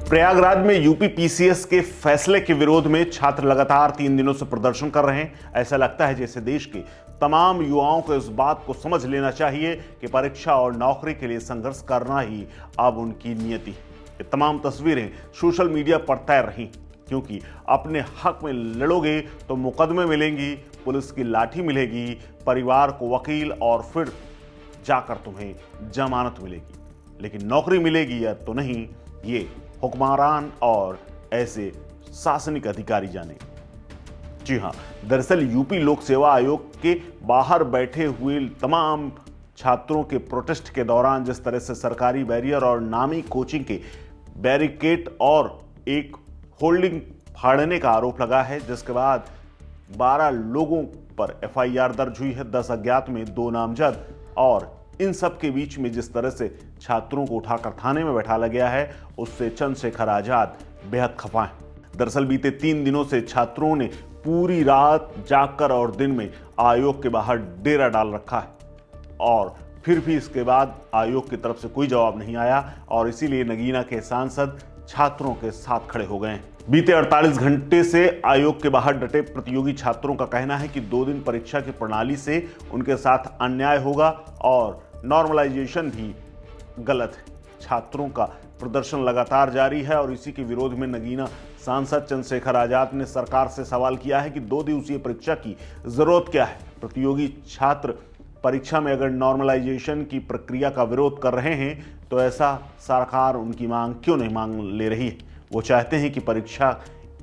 प्रयागराज में UP PCS के फैसले के विरोध में छात्र लगातार 3 दिनों से प्रदर्शन कर रहे हैं। ऐसा लगता है जैसे देश के तमाम युवाओं को इस बात को समझ लेना चाहिए कि परीक्षा और नौकरी के लिए संघर्ष करना ही अब उनकी नियति है। ये तमाम तस्वीरें सोशल मीडिया पर तैर रही, क्योंकि अपने हक में लड़ोगे तो मुकदमे मिलेंगी, पुलिस की लाठी मिलेगी, परिवार को वकील और फिर जाकर तुम्हें जमानत मिलेगी, लेकिन नौकरी मिलेगी या तो नहीं, ये हुक्मरान और ऐसे शासनिक अधिकारी जाने। जी हां, दरअसल यूपी लोक सेवा आयोग के बाहर बैठे हुए तमाम छात्रों के प्रोटेस्ट के दौरान जिस तरह से सरकारी बैरियर और नामी कोचिंग के बैरिकेड और एक होल्डिंग फाड़ने का आरोप लगा है, जिसके बाद 12 लोगों पर एफआईआर दर्ज हुई है, 10 अज्ञात में 2 नामजद। और इन सब के बीच में जिस तरह से छात्रों को उठाकर थाने में बैठाला गया है, उससे चंद्रशेखर आजाद बेहद खफा हैं। दरअसल बीते 3 दिनों से छात्रों ने पूरी रात जागकर और दिन में आयोग के बाहर डेरा डाल रखा है, और फिर भी इसके बाद आयोग की तरफ से कोई जवाब नहीं आया, और इसीलिए नगीना के सांसद छात्रों के साथ खड़े हो गए हैं। बीते 48 घंटे से आयोग के बाहर डटे प्रतियोगी छात्रों का कहना है कि 2 दिन परीक्षा की प्रणाली से उनके साथ अन्याय होगा और नॉर्मलाइजेशन भी गलत है। छात्रों का प्रदर्शन लगातार जारी है और इसी के विरोध में नगीना सांसद चंद्रशेखर आजाद ने सरकार से सवाल किया है कि 2 दिवसीय परीक्षा की जरूरत क्या है। प्रतियोगी छात्र परीक्षा में अगर नॉर्मलाइजेशन की प्रक्रिया का विरोध कर रहे हैं तो ऐसा सरकार उनकी मांग क्यों नहीं मांग ले रही है। वो चाहते हैं कि परीक्षा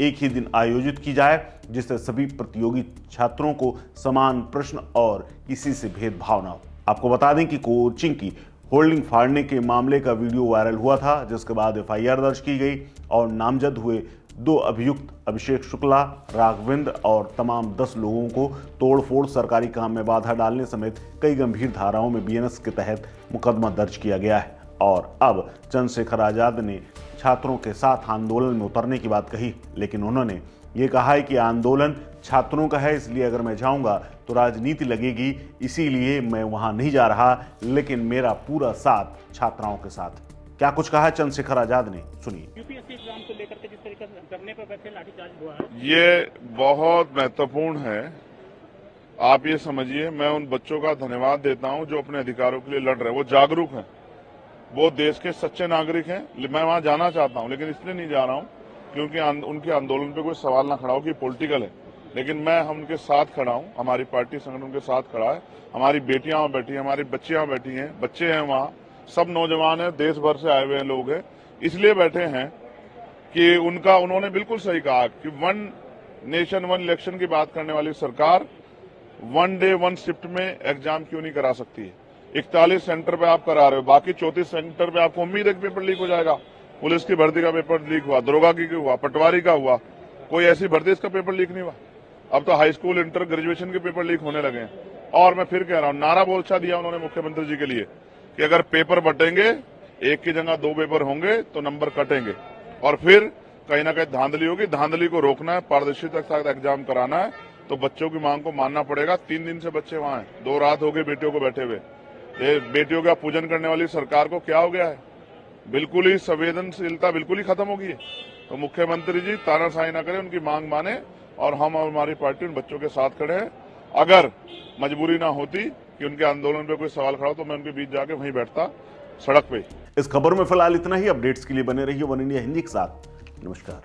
एक ही दिन आयोजित की जाए, जिससे सभी प्रतियोगी छात्रों को समान प्रश्न और किसी से भेदभाव न हो। आपको बता दें कि कोचिंग की होल्डिंग फाड़ने के मामले का वीडियो वायरल हुआ था, जिसके बाद एफआईआर दर्ज की गई और नामजद हुए 2 अभियुक्त अभिषेक शुक्ला, राघवेंद्र और तमाम 10 लोगों को तोड़फोड़, सरकारी काम में बाधा डालने समेत कई गंभीर धाराओं में बीएनएस के तहत मुकदमा दर्ज किया गया है। और अब चंद्रशेखर आजाद ने छात्रों के साथ आंदोलन में उतरने की बात कही, लेकिन उन्होंने ये कहा है कि आंदोलन छात्रों का है, इसलिए अगर मैं जाऊंगा तो राजनीति लगेगी, इसीलिए मैं वहां नहीं जा रहा, लेकिन मेरा पूरा साथ छात्राओं के साथ। क्या कुछ कहा है चंद्रशेखर आजाद ने, सुनिए। यूपीएससी एग्जाम को लेकर के जिस तरीके से धरने पर बैठे लाठीचार्ज हुआ है, ये बहुत महत्वपूर्ण है। आप ये समझिए, मैं उन बच्चों का धन्यवाद देता हूं जो अपने अधिकारों के लिए लड़ रहे हैं। वो जागरूक हैं, वो देश के सच्चे नागरिक हैं। मैं वहां जाना चाहता हूं, लेकिन इसलिए नहीं जा रहा हूं क्योंकि उनके आंदोलन पे कोई सवाल ना खड़ा हो कि पॉलिटिकल है, लेकिन मैं हम उनके साथ खड़ा हूं। हमारी पार्टी संगठन उनके साथ खड़ा है। हमारी बेटियां वहां बैठी हैं, हमारी बच्चियां बैठी हैं, बच्चे हैं वहां, सब नौजवान हैं, देश भर से आए हुए लोग हैं। इसलिए बैठे हैं कि उन्होंने बिल्कुल सही कहा कि 1 नेशन 1 इलेक्शन की बात करने वाली सरकार 1 डे 1 शिफ्ट में एग्जाम क्यों नहीं करा सकती है। 41 सेंटर पे आप करा रहे हो, बाकी 34 सेंटर पे आपको उम्मीद है कि पेपर लीक हो जाएगा। पुलिस की भर्ती का पेपर लीक हुआ, दरोगा की हुआ, पटवारी का हुआ, कोई ऐसी भर्ती इसका पेपर लीक नहीं हुआ। अब तो हाई स्कूल, इंटर, ग्रेजुएशन के पेपर लीक होने लगे हैं। और मैं फिर कह रहा हूं, नारा बोलचा दिया उन्होंने मुख्यमंत्री जी के लिए कि अगर पेपर बटेंगे, एक की जगह 2 पेपर होंगे तो नंबर कटेंगे, और फिर कहीं ना कहीं धांधली होगी। धांधली को रोकना है, पारदर्शिता के साथ एग्जाम कराना है, तो बच्चों की मांग को मानना पड़ेगा। 3 दिन से बच्चे वहां हैं, 2 रात हो गई बेटियों को बैठे हुए। बेटियों का पूजन करने वाली सरकार को क्या हो गया है? बिल्कुल ही संवेदनशीलता बिल्कुल ही खत्म हो गई है। तो मुख्यमंत्री जी तानाशाही ना करें, उनकी मांग माने, और हम और हमारी पार्टी उन बच्चों के साथ खड़े हैं। अगर मजबूरी ना होती कि उनके आंदोलन पे कोई सवाल खड़ा हो तो मैं उनके बीच जाके वहीं बैठता, सड़क पे। इस खबर में फिलहाल इतना ही। अपडेट्स के लिए बने रहिए वन इंडिया हिंदी के साथ। नमस्कार।